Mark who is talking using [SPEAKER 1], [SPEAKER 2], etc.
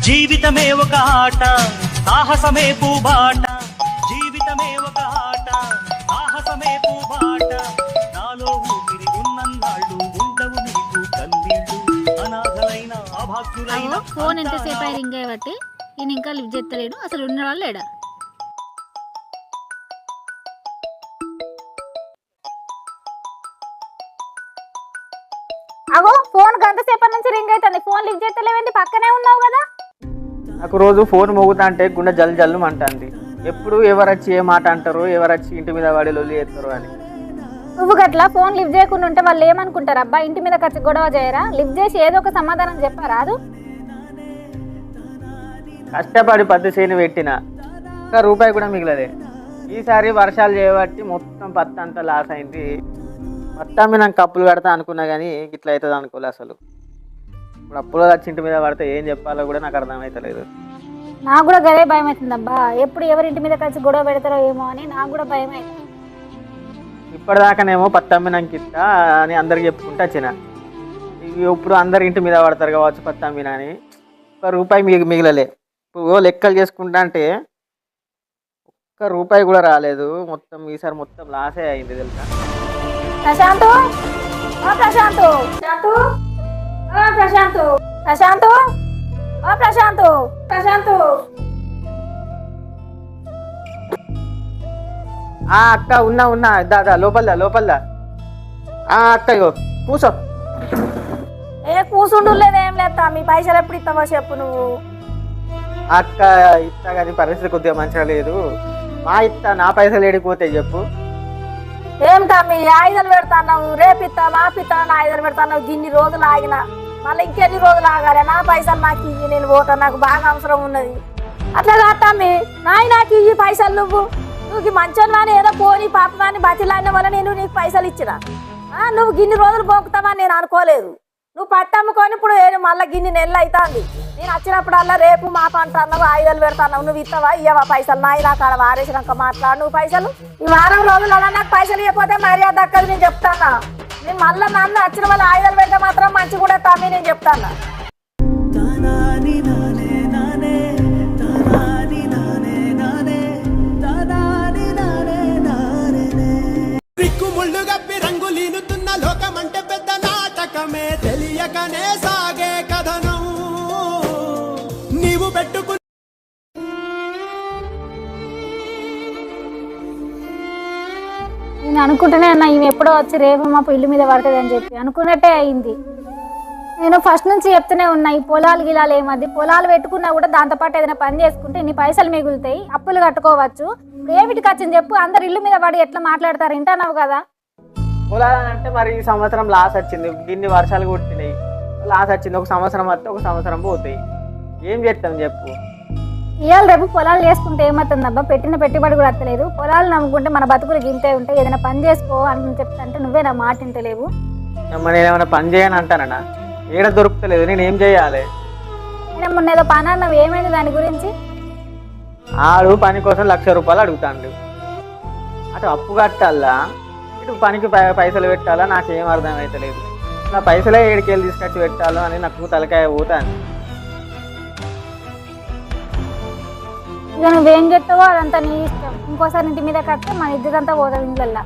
[SPEAKER 1] జీవితమే ఒక ఆట సాహసమే పూబాట జీవితమే ఒక ఆట సాహసమే పూబాట నాలో ఊపిరి ఉన్నన్నాళ్ళు ఉండవు నీకు కన్నీళ్ళు అనాథలైన అభాగ్యులైన
[SPEAKER 2] ఫోన్ ఎంతసేపు అయి రింగ్ అయ్యబట్టి ఈయన ఇంకా లిఫ్ట్ చేస్తలేడు. అసలు ఉన్నవాళ్ళు లేడా?
[SPEAKER 3] అగో ఫోన్ గంటసేపటి నుంచి రింగ్ అవుతుంది, ఫోన్ లిఫ్ట్ చేస్తలేవేంటి? పక్కనే ఉన్నావు కదా.
[SPEAKER 4] నాకు రోజు ఫోన్ మోగుతా అంటే గుండె జల్ జల్లు అంటుంది. ఎప్పుడు ఎవరొచ్చి ఏ మాట అంటారు, ఎవరొచ్చి ఇంటి మీద వాడి లొల్లి చేస్తారు అని.
[SPEAKER 3] నువ్వు గట్లా ఫోన్ లిఫ్ట్ చేయకుండా ఉంటే వాళ్ళు ఏమనుకుంటారు? అబ్బా ఇంటి మీద ఖర్చు గొడవ చేయరా? లిఫ్ట్ చేసి ఏదో ఒక సమాధానం చెప్పరాదు?
[SPEAKER 4] కష్టపడి పత్తి చేను పెట్టిన ఇంకా రూపాయి కూడా మిగిలదే. ఈసారి వర్షాలు చేయబట్టి మొత్తం పత్తి అంతా లాస్ అయింది. మొత్తం మీద నాకు కప్పులు కడతా అనుకున్నా కానీ ఇట్లా అవుతుంది అనుకోలే అసలు. ఇప్పుడు అప్పులో వచ్చి ఇంటి మీద పడితే ఏం చెప్పాలో కూడా నాకు అర్థమవుతలేదు.
[SPEAKER 3] నాకు కూడా గదే భయం అవుతుంది అబ్బా, ఎప్పుడు ఎవరింటి మీద కలిసి గొడవ పెడతారో ఏమో అని నాకు కూడా భయం అవుతుంది.
[SPEAKER 4] ఇప్పటిదాకానేమో పత్తి అమ్మినాక ఇస్తా అని అందరికి చెప్పుకుంటూ వచ్చిన. ఇప్పుడు అందరు ఇంటి మీద పడతారు కావచ్చు పత్తి అమ్మినా అని. ఒక్క రూపాయి మిగిలలే. ఇప్పుడు లెక్కలు చేసుకుంటా అంటే ఒక్క రూపాయి కూడా రాలేదు. మొత్తం ఈసారి మొత్తం లాసే అయింది తెలుసా.
[SPEAKER 3] ప్రశాంత్ ప్రశాంత్ ప్రశాంత్ ప్రశాంత్ ప్రశాంత్ ప్రశాంత్
[SPEAKER 4] అక్క ఉన్నా దాదా లోపలదా అక్క ఇగో కూసో.
[SPEAKER 3] కూసుండు లేదేం లేదా? మీ పైసలు ఎప్పుడు ఇస్తావో చెప్పు నువ్వు.
[SPEAKER 4] అక్క ఇస్తా కానీ పరిస్థితి కొద్దిగా మంచిగా లేదు. మా ఇస్తా నా పైసలు ఏడిపోతాయి చెప్పు.
[SPEAKER 3] ఏం తమ్మి ఆయుధాలు పెడతావు? రేపిస్తా మాపిస్తా ఆయుధాలు పెడతావు. ఇన్ని రోజులు ఆగిన మళ్ళీ ఇంకెన్ని రోజులు ఆగాలి? నా పైసలు నాకు ఇయ్యి, నేను పోతాను, నాకు బాగా అవసరం ఉన్నది. అట్లా కాదు తమ్మి, నాకు ఇయ్యి పైసలు. నువ్వు మంచోని కానీ ఏదో పోని పాప కానీ బతిలాడిన వల్ల నేను నీకు పైసలు ఇచ్చిన. నువ్వు గిన్ని రోజులు పోకుతావని నేను అనుకోలేదు. నువ్వు పట్టమ్ముకొని ఇప్పుడు మళ్ళీ గిన్ని నెలలు అవుతుంది. నేను వచ్చినప్పుడల్లా రేపు మా పంట అన్నావు, ఆయుధాలు పెడతావు. నువ్వు ఇస్తావా ఇయ్యవా పైసలు? నాయన కాడ వారేసినాక మాట్లాడు నువ్వు పైసలు. ఈ వారం రోజులు అలా నాకు పైసలు ఇవ్వకపోతే మర్యాద దక్కదు. నేను చెప్తానా, నేను మళ్ళీ నన్ను వచ్చిన వాళ్ళు ఆయుధాలు పెడితే మాత్రం మంచిగా కూడా తమ్మి నేను చెప్తానా.
[SPEAKER 5] లోకమంటే పెద్ద నాటకమే తెలియకనే సాగే కథనం నీవు పెట్టుకు.
[SPEAKER 3] నేను అనుకుంటూనే అన్నా ఈమె ఎప్పుడో వచ్చి రేపు మా ఇల్లు మీద పడుతుంది అని చెప్పి అనుకున్నట్టే అయింది. నేను ఫస్ట్ నుంచి చెప్తూనే ఉన్నా, ఈ పొలాలు గిలాలు ఏమద్ది, పొలాలు పెట్టుకున్నా కూడా దాంతోపాటు ఏదైనా పని చేసుకుంటే ఇన్ని పైసలు మిగులుతాయి, అప్పులు కట్టుకోవచ్చు. ఇప్పుడు ఏమిటికి వచ్చింది చెప్పు? అందరు ఇల్లు మీద పడి ఎట్లా మాట్లాడతారు? వింటున్నావు కదా.
[SPEAKER 4] పొలాలంటే మరి ఈ సంవత్సరం లాస్ వచ్చింది, ఇన్ని వర్షాలు కొట్టినాయి, లాస్ వచ్చింది. ఒక సంవత్సరం వస్తే ఒక సంవత్సరం పోతాయి. ఏం చేస్తాం చెప్పు?
[SPEAKER 3] ఇవాళ రేపు పొలాలు చేసుకుంటే ఏమవుతుంది అబ్బా? పెట్టిన పెట్టుబడి కూడా వస్తలేదు. పొలాలు నమ్ముకుంటే మన బతుకులు గింతే ఉంటాయి. ఏదైనా పని చేసుకో అని చెప్తాంటే నువ్వే నా మాట వింటలేవు.
[SPEAKER 4] నేను ఏమైనా పని చేయని అంటానా? ఏడ దొరుకుతలేదు, నేను ఏం చేయాలి?
[SPEAKER 3] నేను మొన్న ఏదో పని అన్నావు, ఏమైంది దాని గురించి?
[SPEAKER 4] ఆడు పని కోసం 1,00,000 రూపాయలు అడుగుతాండు. అటు అప్పు కట్టాలా, ఇటు పనికి పైసలు పెట్టాలా? నాకేం అర్థం అవుతలేదు. నా పైసలే ఏడికెళ్ళి తీసుకొచ్చి పెట్టాలో అని నాకు తలకాయ పోతాను.
[SPEAKER 3] ఇక నువ్వేం చెప్తావో అదంతా నీ ఇష్టం. ఇంకోసారి ఇంటి మీద కడితే మన ఇద్దరంతా పోతాం ఇళ్ళల్లా.